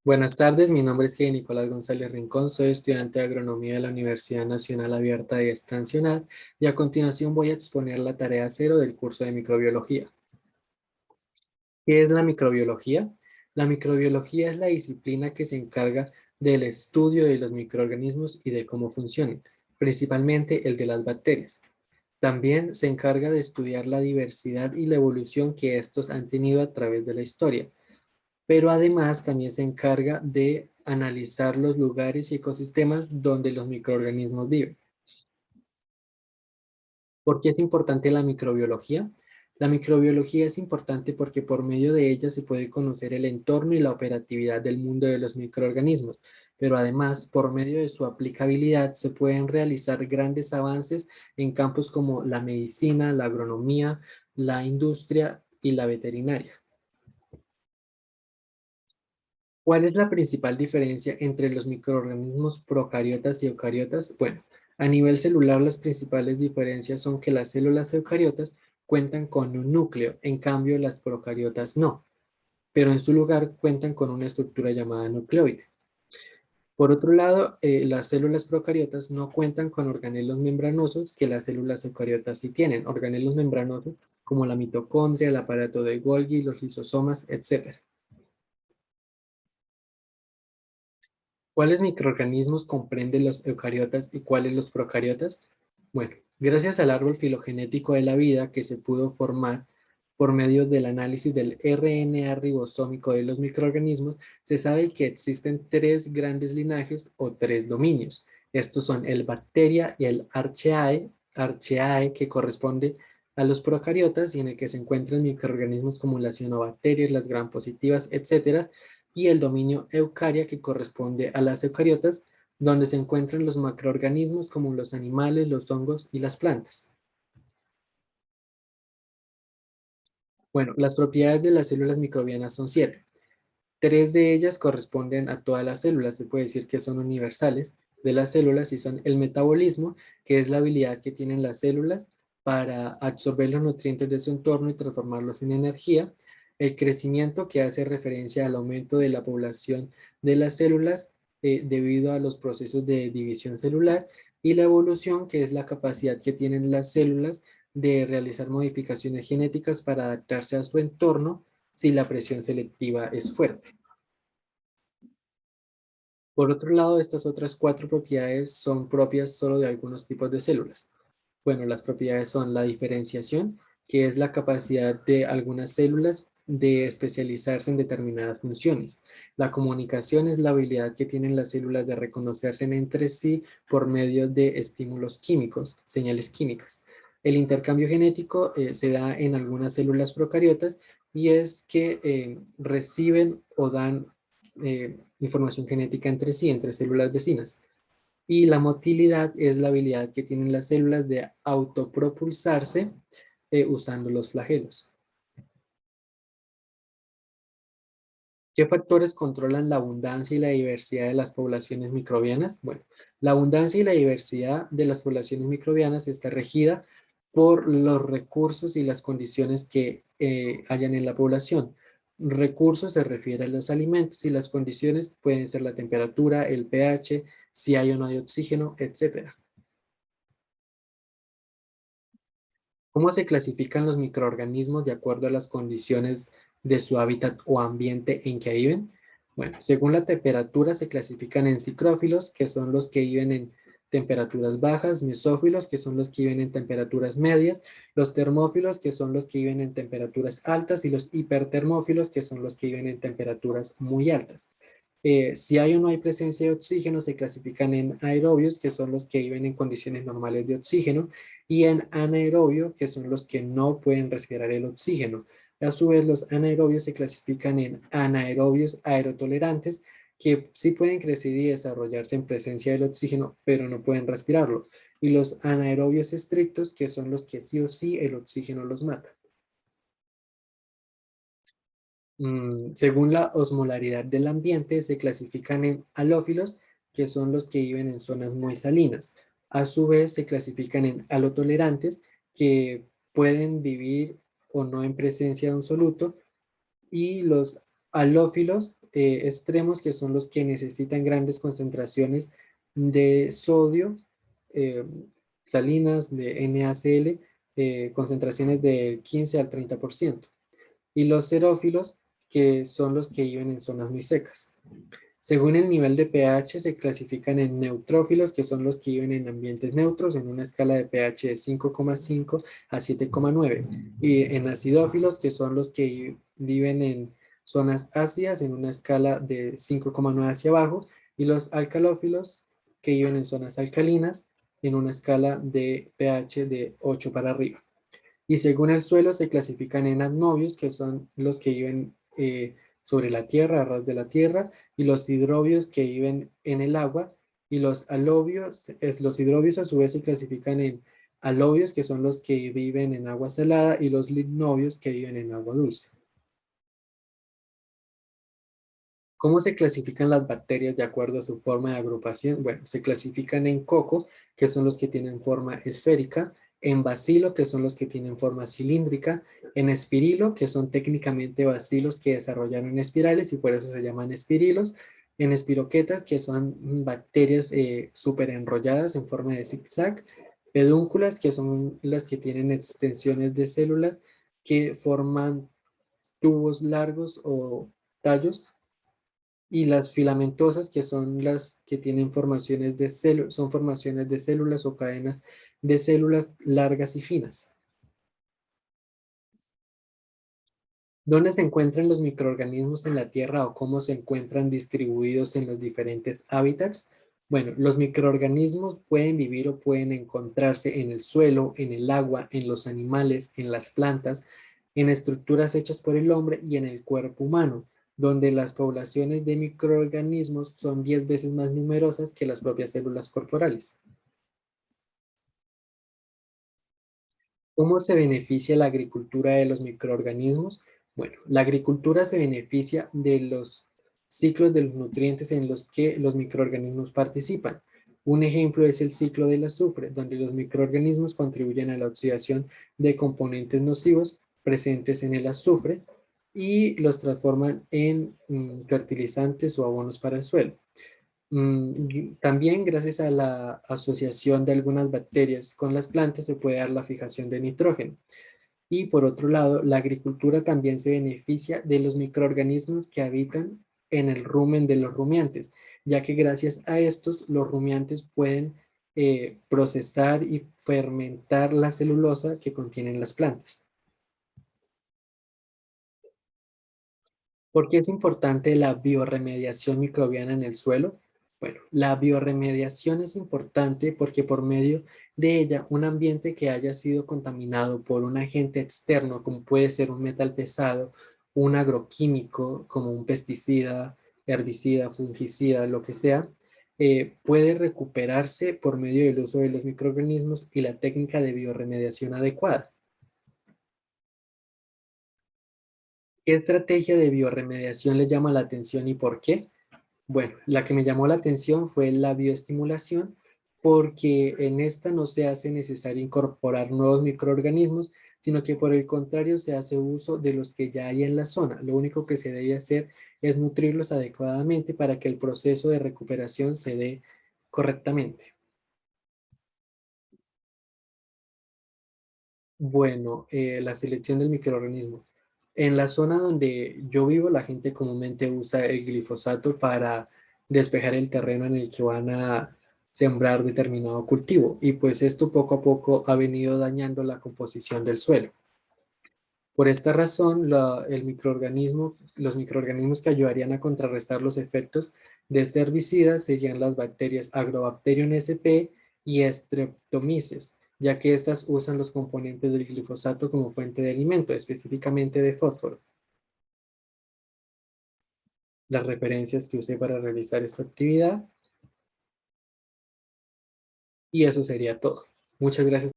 Buenas tardes, mi nombre es Nicolás González Rincón, soy estudiante de Agronomía de la Universidad Nacional Abierta de Extensional y a continuación voy a exponer la tarea cero del curso de microbiología. ¿Qué es la microbiología? La microbiología es la disciplina que se encarga del estudio de los microorganismos y de cómo funcionan, principalmente el de las bacterias. También se encarga de estudiar la diversidad y la evolución que estos han tenido a través de la historia, pero además también se encarga de analizar los lugares y ecosistemas donde los microorganismos viven. ¿Por qué es importante la microbiología? La microbiología es importante porque por medio de ella se puede conocer el entorno y la operatividad del mundo de los microorganismos, pero además por medio de su aplicabilidad se pueden realizar grandes avances en campos como la medicina, la agronomía, la industria y la veterinaria. ¿Cuál es la principal diferencia entre los microorganismos procariotas y eucariotas? Bueno, a nivel celular las principales diferencias son que las células eucariotas cuentan con un núcleo, en cambio las procariotas no, pero en su lugar cuentan con una estructura llamada nucleoide. Por otro lado, las células procariotas no cuentan con organelos membranosos que las células eucariotas sí tienen, organelos membranosos como la mitocondria, el aparato de Golgi, los lisosomas, etc. ¿Cuáles microorganismos comprenden los eucariotas y cuáles los procariotas? Bueno, gracias al árbol filogenético de la vida que se pudo formar por medio del análisis del RNA ribosómico de los microorganismos, se sabe que existen tres grandes linajes o tres dominios. Estos son el bacteria y el archaea que corresponde a los procariotas y en el que se encuentran microorganismos como las cianobacterias, las gram positivas, etcétera, y el dominio eucaria que corresponde a las eucariotas, donde se encuentran los macroorganismos como los animales, los hongos y las plantas. Bueno, las propiedades de las células microbianas son 7. Tres de ellas corresponden a todas las células, se puede decir que son universales de las células y son el metabolismo, que es la habilidad que tienen las células para absorber los nutrientes de su entorno y transformarlos en energía, el crecimiento, que hace referencia al aumento de la población de las células debido a los procesos de división celular, y la evolución, que es la capacidad que tienen las células de realizar modificaciones genéticas para adaptarse a su entorno si la presión selectiva es fuerte. Por otro lado, estas otras 4 propiedades son propias solo de algunos tipos de células. Bueno, las propiedades son la diferenciación, que es la capacidad de algunas células de especializarse en determinadas funciones. La comunicación es la habilidad que tienen las células de reconocerse entre sí por medio de estímulos químicos, señales químicas. El intercambio genético se da en algunas células procariotas y es que reciben o dan información genética entre sí, entre células vecinas. Y la motilidad es la habilidad que tienen las células de autopropulsarse usando los flagelos. ¿Qué factores controlan la abundancia y la diversidad de las poblaciones microbianas? Bueno, la abundancia y la diversidad de las poblaciones microbianas está regida por los recursos y las condiciones que hayan en la población. Recursos se refiere a los alimentos y las condiciones pueden ser la temperatura, el pH, si hay o no hay oxígeno, etc. ¿Cómo se clasifican los microorganismos de acuerdo a las condiciones de su hábitat o ambiente en que viven? Bueno, según la temperatura se clasifican en psicrófilos, que son los que viven en temperaturas bajas, mesófilos, que son los que viven en temperaturas medias, los termófilos, que son los que viven en temperaturas altas, y los hipertermófilos, que son los que viven en temperaturas muy altas. Si hay o no hay presencia de oxígeno, se clasifican en aerobios, que son los que viven en condiciones normales de oxígeno, y en anaerobios, que son los que no pueden respirar el oxígeno. A su vez, los anaerobios se clasifican en anaerobios aerotolerantes, que sí pueden crecer y desarrollarse en presencia del oxígeno, pero no pueden respirarlo. Y los anaerobios estrictos, que son los que sí o sí el oxígeno los mata. Según la osmolaridad del ambiente, se clasifican en halófilos, que son los que viven en zonas muy salinas. A su vez, se clasifican en halotolerantes, que pueden vivir o no en presencia de un soluto, y los halófilos extremos, que son los que necesitan grandes concentraciones de sodio, eh, salinas, de NaCl, concentraciones del 15 al 30%. Y los xerófilos, que son los que viven en zonas muy secas. Según el nivel de pH, se clasifican en neutrófilos, que son los que viven en ambientes neutros, en una escala de pH de 5,5 a 7,9. Y en acidófilos, que son los que viven en zonas ácidas, en una escala de 5,9 hacia abajo. Y los alcalófilos, que viven en zonas alcalinas, en una escala de pH de 8 para arriba. Y según el suelo se clasifican en adnovios, que son los que viven sobre la tierra, a ras de la tierra, y los hidrobios que viven en el agua, y los alobios, los hidrobios a su vez se clasifican en alobios, que son los que viven en agua salada, y los limnobios que viven en agua dulce. ¿Cómo se clasifican las bacterias de acuerdo a su forma de agrupación? Bueno, se clasifican en coco, que son los que tienen forma esférica, en bacilo, que son los que tienen forma cilíndrica, en espirilo, que son técnicamente bacilos que desarrollaron espirales y por eso se llaman espirilos, en espiroquetas, que son bacterias súper enrolladas en forma de zigzag, pedúnculas, que son las que tienen extensiones de células que forman tubos largos o tallos, y las filamentosas, que son las que tienen formaciones de células, son formaciones de células o cadenas de células largas y finas. ¿Dónde se encuentran los microorganismos en la Tierra o cómo se encuentran distribuidos en los diferentes hábitats? Bueno, los microorganismos pueden vivir o pueden encontrarse en el suelo, en el agua, en los animales, en las plantas, en estructuras hechas por el hombre y en el cuerpo humano, donde las poblaciones de microorganismos son 10 veces más numerosas que las propias células corporales. ¿Cómo se beneficia la agricultura de los microorganismos? Bueno, la agricultura se beneficia de los ciclos de los nutrientes en los que los microorganismos participan. Un ejemplo es el ciclo del azufre, donde los microorganismos contribuyen a la oxidación de componentes nocivos presentes en el azufre y los transforman en fertilizantes o abonos para el suelo. También gracias a la asociación de algunas bacterias con las plantas se puede dar la fijación de nitrógeno. Y por otro lado, la agricultura también se beneficia de los microorganismos que habitan en el rumen de los rumiantes, ya que gracias a estos los rumiantes pueden procesar y fermentar la celulosa que contienen las plantas. ¿Por qué es importante la biorremediación microbiana en el suelo? Bueno, la biorremediación es importante porque por medio de ella, un ambiente que haya sido contaminado por un agente externo, como puede ser un metal pesado, un agroquímico, como un pesticida, herbicida, fungicida, lo que sea, puede recuperarse por medio del uso de los microorganismos y la técnica de biorremediación adecuada. ¿Qué estrategia de biorremediación le llama la atención y por qué? Bueno, la que me llamó la atención fue la bioestimulación, porque en esta no se hace necesario incorporar nuevos microorganismos, sino que por el contrario se hace uso de los que ya hay en la zona. Lo único que se debe hacer es nutrirlos adecuadamente para que el proceso de recuperación se dé correctamente. Bueno, la selección del microorganismo. En la zona donde yo vivo, la gente comúnmente usa el glifosato para despejar el terreno en el que van a sembrar determinado cultivo. Y pues esto poco a poco ha venido dañando la composición del suelo. Por esta razón, los microorganismos que ayudarían a contrarrestar los efectos de este herbicida serían las bacterias Agrobacterium sp y Streptomyces, ya que estas usan los componentes del glifosato como fuente de alimento, específicamente de fósforo. Las referencias que usé para realizar esta actividad, y eso sería todo. Muchas gracias.